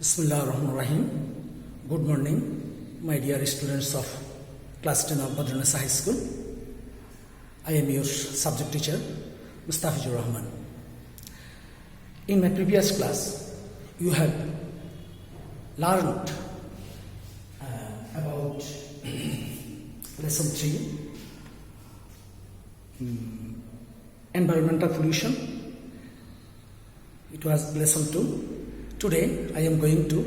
Bismillahirrahmanirrahim. Good morning, my dear students of class 10 of Badranasa High School. I am your subject teacher, Mustafizur Rahman. In my previous class, you have learned about lesson 3, environmental pollution. It was lesson 2. Today I am going to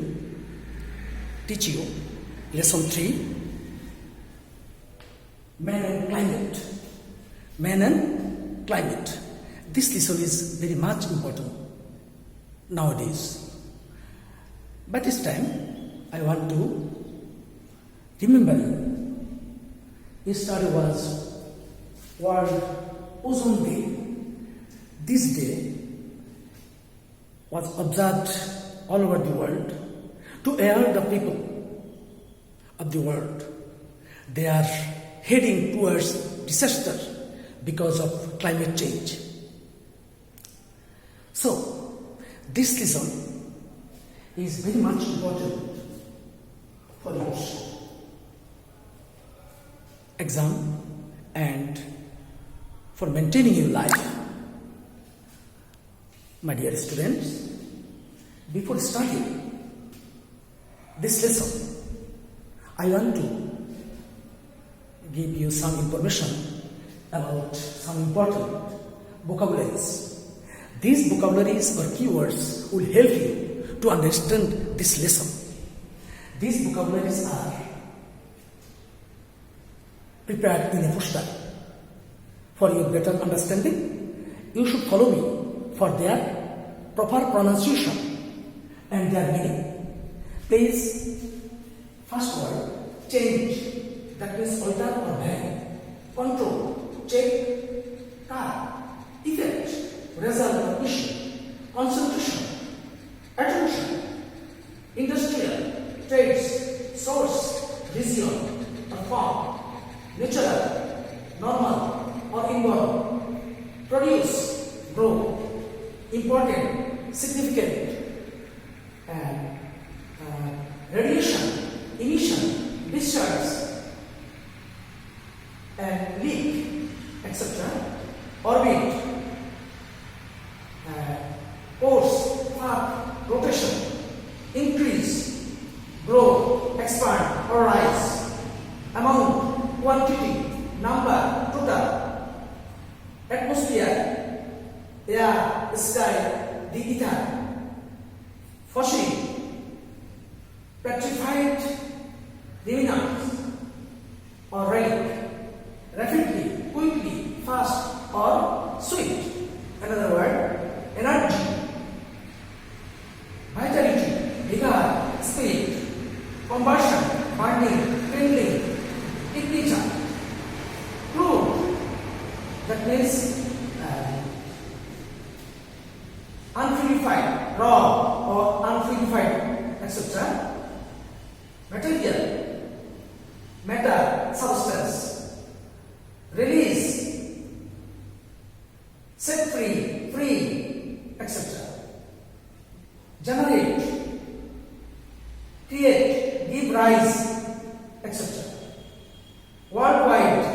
teach you lesson 3, Man and Climate. Man and Climate. This lesson is very much important nowadays. But this time I want to remember yesterday was World Ozone Day. This day was observed all over the world to aware the people of the world. They are heading towards disaster because of climate change. So, this lesson is very much important for your exam and for maintaining your life. My dear students, before starting this lesson, I want to give you some information about some important vocabularies. These vocabularies or keywords will help you to understand this lesson. These vocabularies are prepared in a poster. For your better understanding, you should follow me for their proper pronunciation and their meaning. Please, first word, change, that means alter or vary. Control, check, car, effect, result or issue, concentration, attention, industrial, trades, source, vision, or form, natural, normal or inborn, produce, grow, important, significant, and radiation, emission, discharge, and leak, etc. Orbit, course, path, rotation, increase, grow, expand, or rise, amount, quantity, number, total, atmosphere, air, sky, the ether, fossil, petrified remnants or relic, rapidly, quickly, fast or sweet. Another word, energy, vitality, vigor, spirit, combustion, burning, kindling, ignition, crude, that means unpurified, raw or unpurified, etc. Material, matter, substance, release, set free, free, etc. Generate, create, give rise, etc. Worldwide,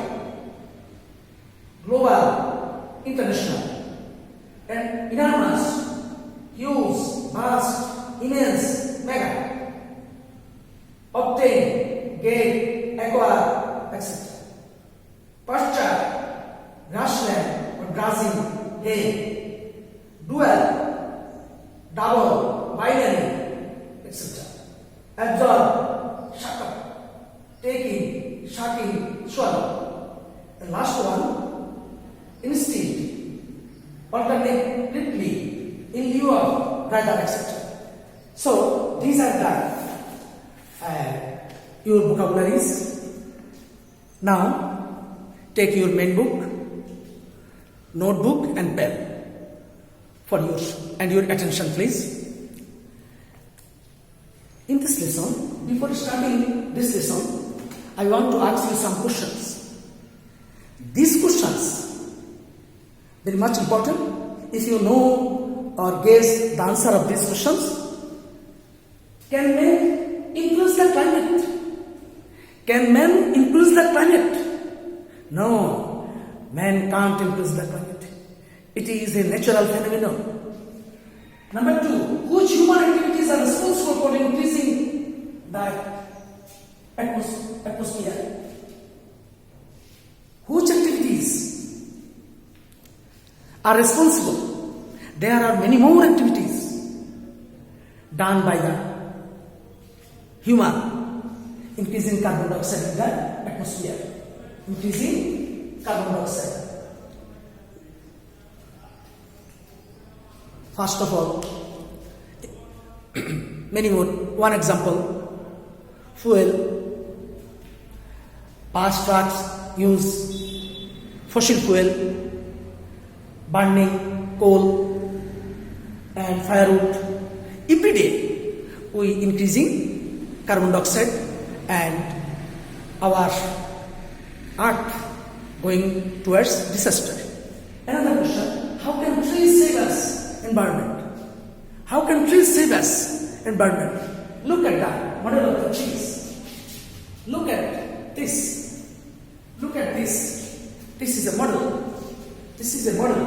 global, international, and enormous, huge, vast, immense, mega. Obtain, get, acquire, etc. Pasture, grassland or grazing, hay. Dual, double, binary, etc. Absorb, suck up. Taking, sucking, swallow. The last one, instinct, alternately, in lieu of, rather, etc. So, these are the your vocabularies. Now, take your main book, notebook and pen for your attention, please. In this lesson, before starting this lesson, I want to ask you some questions. These questions very much important. If you know or guess the answer of these questions, Can man influence the climate? Can man influence the climate? No, man can't influence the climate. It is a natural phenomenon. Number 2, which human activities are responsible for increasing the atmosphere? Which activities are responsible? There are many more activities done by the human, increasing carbon dioxide in the atmosphere. Increasing carbon dioxide. First of all, many more. One example, fuel. Past trucks use fossil fuel, burning coal and firewood. Every day we increasing carbon dioxide and our earth going towards disaster. Another question, how can trees save us environment? How can trees save us environment? Look at the model of the trees. Look at this. Look at this. This is a model. This is a model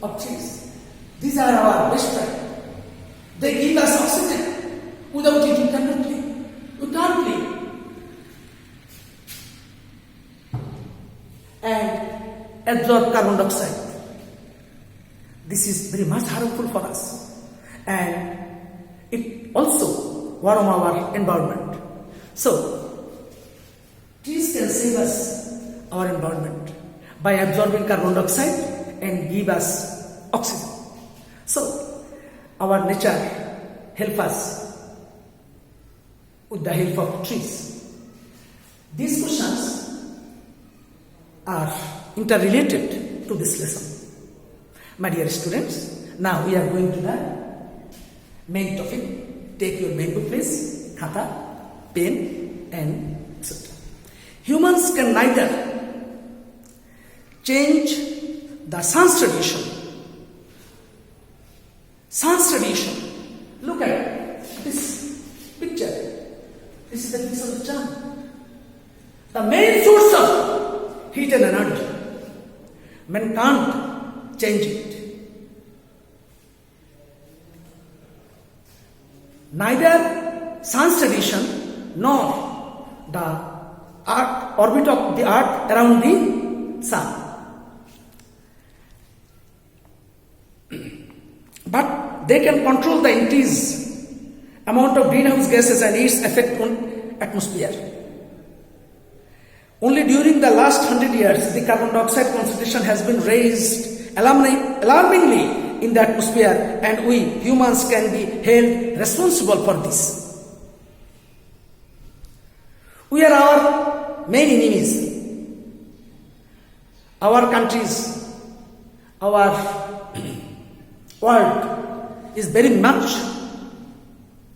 of trees. These are our best friend. They give us oxygen. Without it, you cannot live. You can't live. And absorb carbon dioxide. This is very much harmful for us. And it also warm our environment. So, trees can save us our environment by absorbing carbon dioxide and give us oxygen. So, our nature help us with the help of trees. These questions are interrelated to this lesson. My dear students, now we are going to the main topic. Take your main book please, khata, pen and etc. Humans can neither change the sun's radiation. Sun's radiation. Look at this picture. This is the picture of the sun. The main source of heat and energy. Man can't change it. Neither sun's radiation nor the orbit of the earth around the sun. But they can control the increased amount of greenhouse gases and its effect on atmosphere. Only during the last 100 years, the carbon dioxide concentration has been raised alarmingly in the atmosphere, and we humans can be held responsible for this. We are our main enemies. Our countries, our world is very much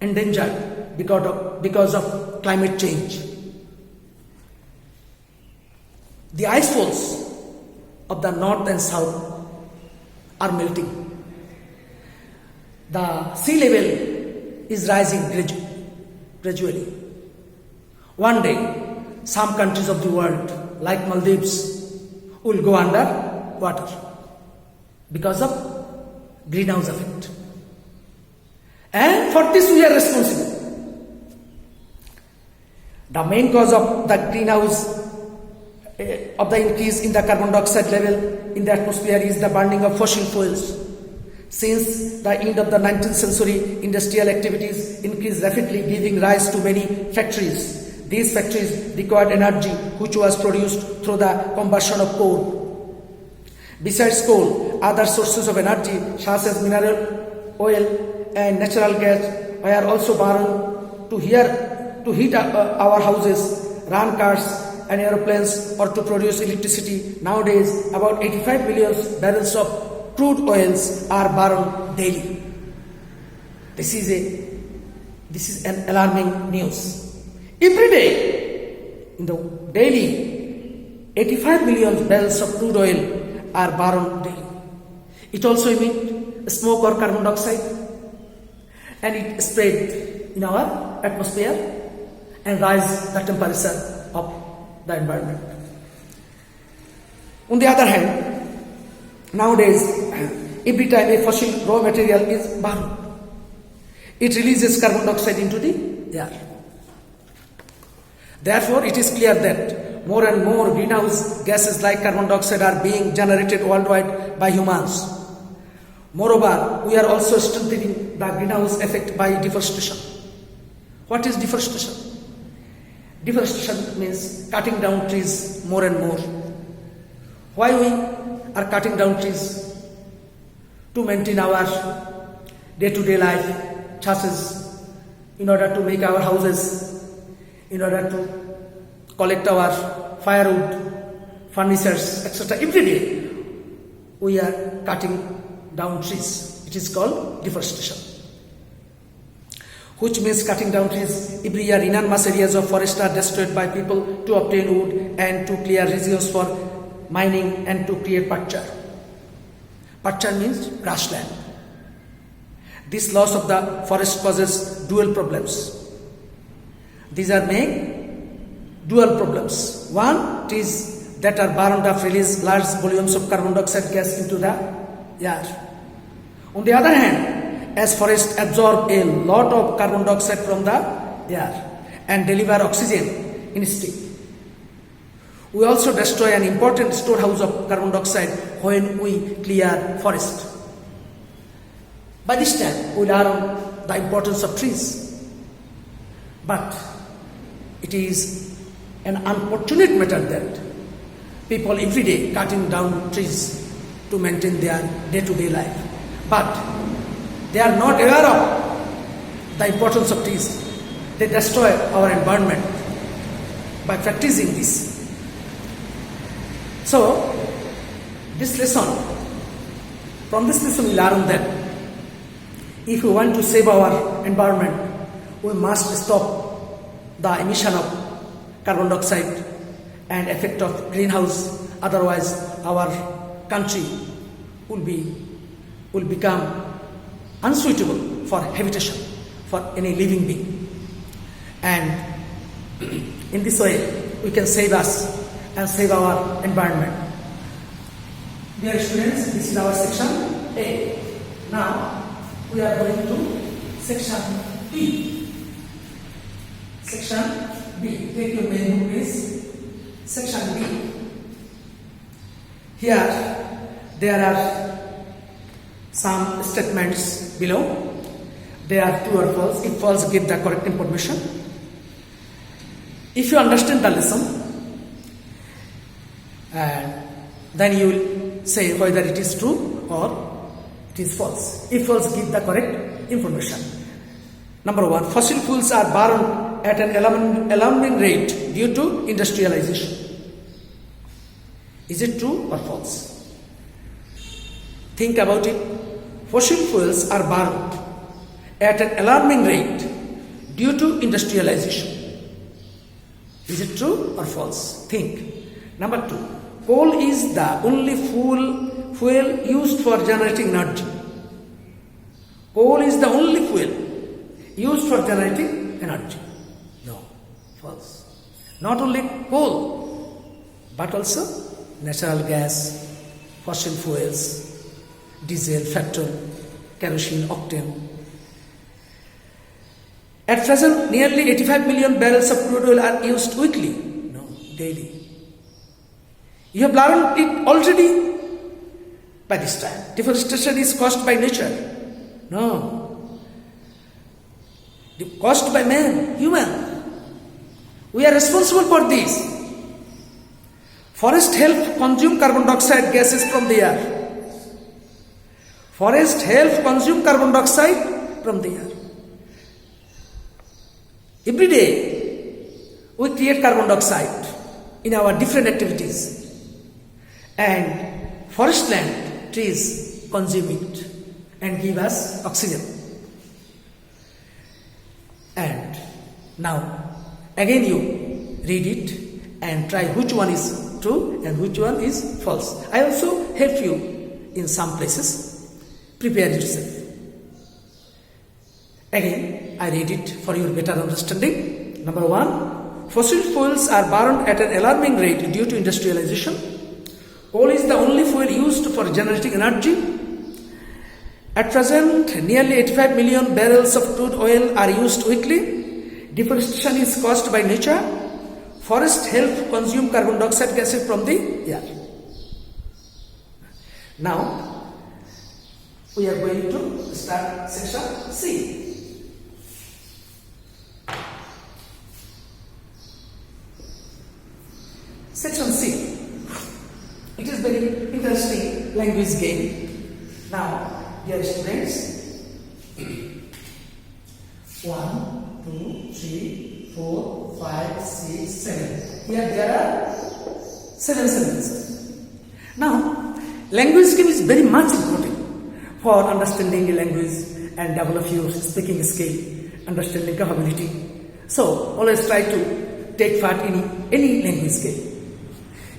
endangered because of climate change. The ice falls of the north and south are melting. The sea level is rising gradually. One day, some countries of the world, like Maldives, will go under water because of greenhouse effect. And for this we are responsible. The main cause of the greenhouse of the increase in the carbon dioxide level in the atmosphere is the burning of fossil fuels. Since the end of the 19th century, industrial activities increased rapidly, giving rise to many factories. These factories required energy which was produced through the combustion of coal. Besides coal, other sources of energy such as mineral oil and natural gas were also burned to heat our houses, run cars and aeroplanes, or to produce electricity. Nowadays, about 85 million barrels of crude oils are burned daily. This is an alarming news. Every day, in the daily, 85 million barrels of crude oil are burned daily. It also emits smoke or carbon dioxide, and it spread in our atmosphere and rise the temperature of the environment. On the other hand, nowadays, every time a fossil raw material is burned, it releases carbon dioxide into the air. Therefore, it is clear that more and more greenhouse gases like carbon dioxide are being generated worldwide by humans. Moreover, we are also strengthening the greenhouse effect by deforestation. What is deforestation? Deforestation means cutting down trees more and more. Why we are cutting down trees? To maintain our day-to-day life, such as in order to make our houses, in order to collect our firewood, furnitures, etc. Every day we are cutting down trees. It is called deforestation, which means cutting down trees. Every year enormous areas of forest are destroyed by people to obtain wood and to clear reservoirs for mining and to create pasture. Pasture means grassland. This loss of the forest causes dual problems. These are main dual problems. One is that are burned up release large volumes of carbon dioxide gas into the air. On the other hand, as forests absorb a lot of carbon dioxide from the air and deliver oxygen instead, we also destroy an important storehouse of carbon dioxide when we clear forest. By this time, we learn the importance of trees. But it is an unfortunate matter that people every day cutting down trees to maintain their day-to-day life. But they are not aware of the importance of trees. They destroy our environment by practicing this. So, from this lesson we learn that if we want to save our environment, we must stop the emission of carbon dioxide and effect of greenhouse. Otherwise, our country will become unsuitable for habitation for any living being. And in this way, we can save us and save our environment. Dear students, this is our section A. Now, we are going to section B. Section B. Take your main book, please. Section B. Here, there are some statements below. They are true or false. If false, give the correct information. If you understand the lesson, then you will say whether it is true or it is false. If false, give the correct information. Number 1, fossil fuels are burned at an alarming rate due to industrialization. Is it true or false? Think about it. Fossil fuels are burned at an alarming rate due to industrialization. Is it true or false? Think. Number 2, coal is the only fuel used for generating energy. Coal is the only fuel used for generating energy. No, false. Not only coal, but also natural gas, fossil fuels, diesel, petrol, kerosene, octane. At present, nearly 85 million barrels of crude oil are used weekly. No, daily. You have learned it already by this time. Deforestation is caused by nature. No. Caused by man, human. We are responsible for this. Forest help consume carbon dioxide gases from the air. Forest help consume carbon dioxide from the air. Every day, we create carbon dioxide in our different activities. And forest land, trees consume it and give us oxygen. And now, again you read it and try which one is true and which one is false. I also help you in some places. Prepare yourself. Again, I read it for your better understanding. Number 1, fossil fuels are burned at an alarming rate due to industrialization. Coal is the only fuel used for generating energy. At present, nearly 85 million barrels of crude oil are used weekly. Deforestation is caused by nature. Forests help consume carbon dioxide gases from the air. Now, we are going to start section C. Section C. It is very interesting language game. Now, dear students, 1, 2, 3, 4, 5, 6, 7. Here there are 7 sentences. Now, language game is very much important for understanding a language and develop your speaking skill, understanding capability. So, always try to take part in any language game.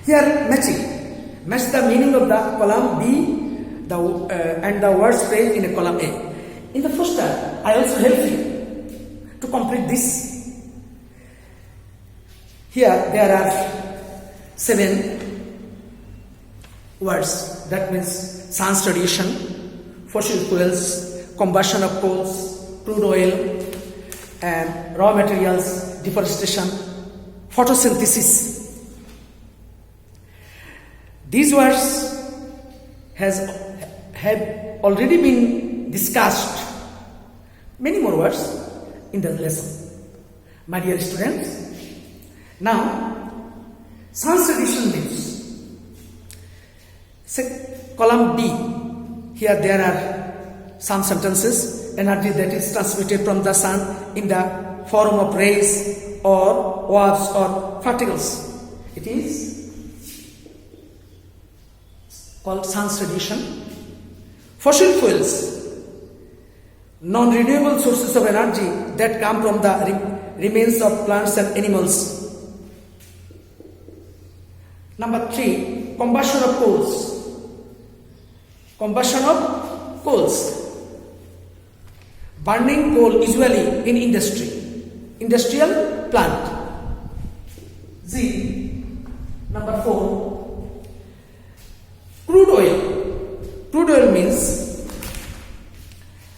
Here, matching. Match the meaning of the column B and the words phrase in a column A. In the first step, I also help you to complete this. Here there are 7 words. That means sun's radiation, fossil fuels, combustion of coals, crude oil, and raw materials, deforestation, photosynthesis. These words have already been discussed. Many more words in the lesson. My dear students, now sun's radiation means column B. Here there are some sentences. Energy that is transmitted from the sun in the form of rays or waves or particles. It is called sun's radiation. Fossil fuels, non-renewable sources of energy that come from the remains of plants and animals. Number 3, combustion of coals. Combustion of coals. Burning coal usually in industry, industrial plant. Z. Number 4, crude oil. Crude oil means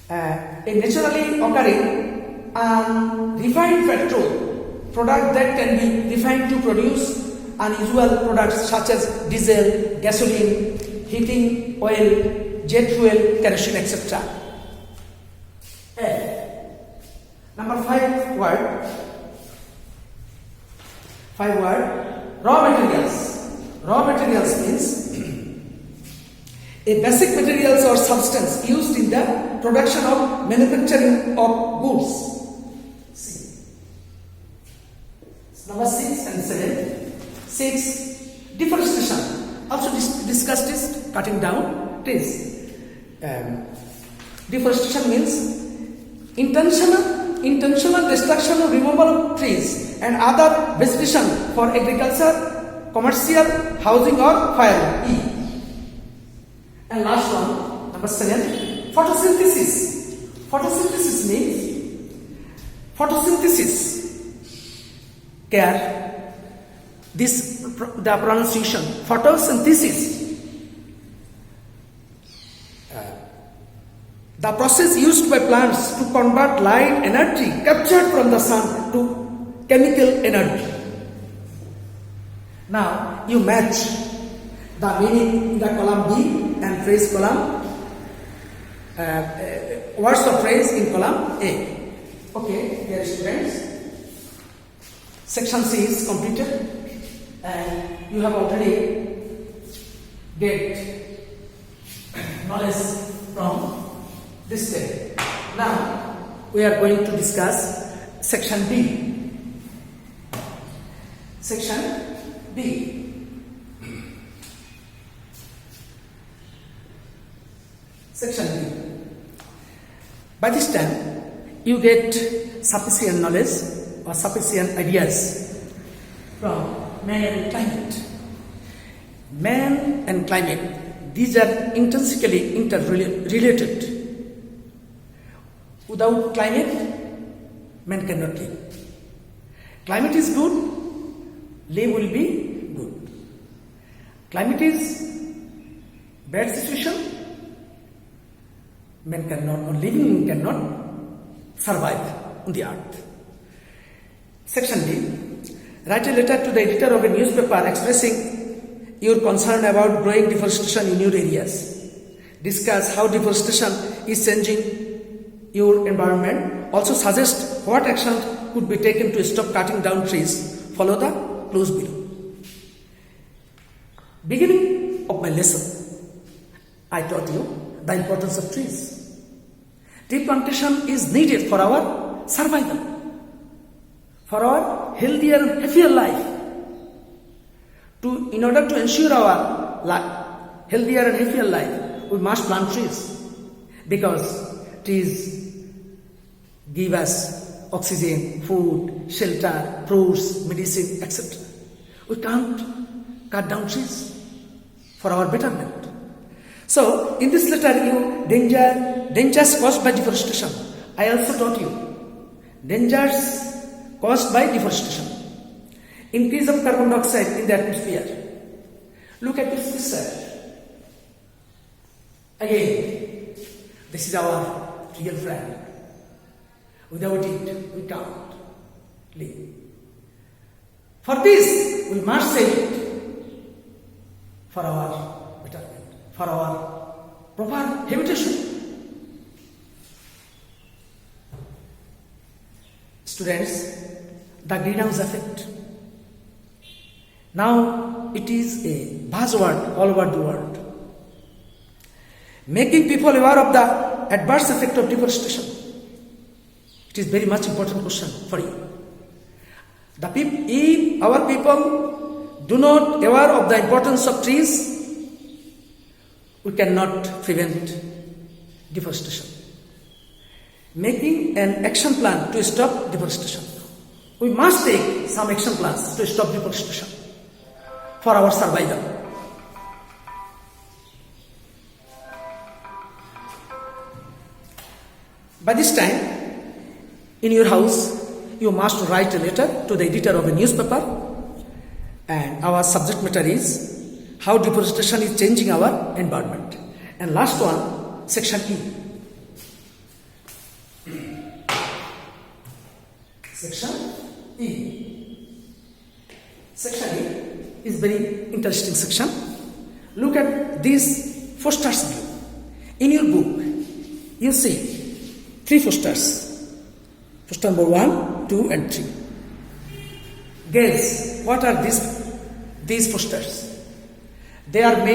a naturally occurring refined petrol product that can be refined to produce unusual products such as diesel, gasoline, heating oil, jet fuel, kerosene, etc. Number 5 word, raw materials. Raw materials means a basic materials or substance used in the production of manufacturing of goods. Number 6 and 7. 6. Deforestation. Also discussed this, cutting down trees. Deforestation means intentional destruction or removal of trees and other vegetation for agriculture, commercial, housing or fire. E. And last one, number 7, photosynthesis. Photosynthesis means care. The pronunciation photosynthesis. The process used by plants to convert light energy captured from the sun to chemical energy. Now you match the meaning in the column B and phrase column, words of phrase in column A. Okay, dear students, section C is completed and you have already get knowledge from this day. Now we are going to discuss section B. Section B. Section B. By this time, you get sufficient knowledge or sufficient ideas from man and climate. Man and climate, these are intrinsically interrelated. Without climate, man cannot live. Climate is good, live will be good. Climate is bad situation, man cannot, or living cannot survive on the earth. Section D. Write a letter to the editor of a newspaper expressing your concern about growing deforestation in your areas. Discuss how deforestation is changing your environment. Also suggest what action could be taken to stop cutting down trees. Follow the clues below. Beginning of my lesson, I taught you the importance of trees. Tree plantation is needed for our survival, for our healthier and happier life. In order to ensure our healthier and happier life, we must plant trees, because trees give us oxygen, food, shelter, fruits, medicine, etc. We can't cut down trees for our betterment. So, in this letter, dangers caused by deforestation. I also taught you dangers caused by deforestation. Increase of carbon dioxide in the atmosphere. Look at this picture. Again, this is our real friend. Without it, we can't live. For this, we must save it for our betterment, for our proper habitation. Students, the greenhouse effect. Now it is a buzzword all over the world. Making people aware of the adverse effect of deforestation. It is very much important question for you. If our people do not aware of the importance of trees, we cannot prevent deforestation. Making an action plan to stop deforestation. We must take some action plans to stop deforestation for our survival. By this time, in your house, you must write a letter to the editor of a newspaper, and our subject matter is how deforestation is changing our environment. And last one, section E. Section E. Section E is very interesting section. Look at these posters below. In your book, you see 3 posters. Poster number 1, 2, and 3. Guess what are these posters? They are made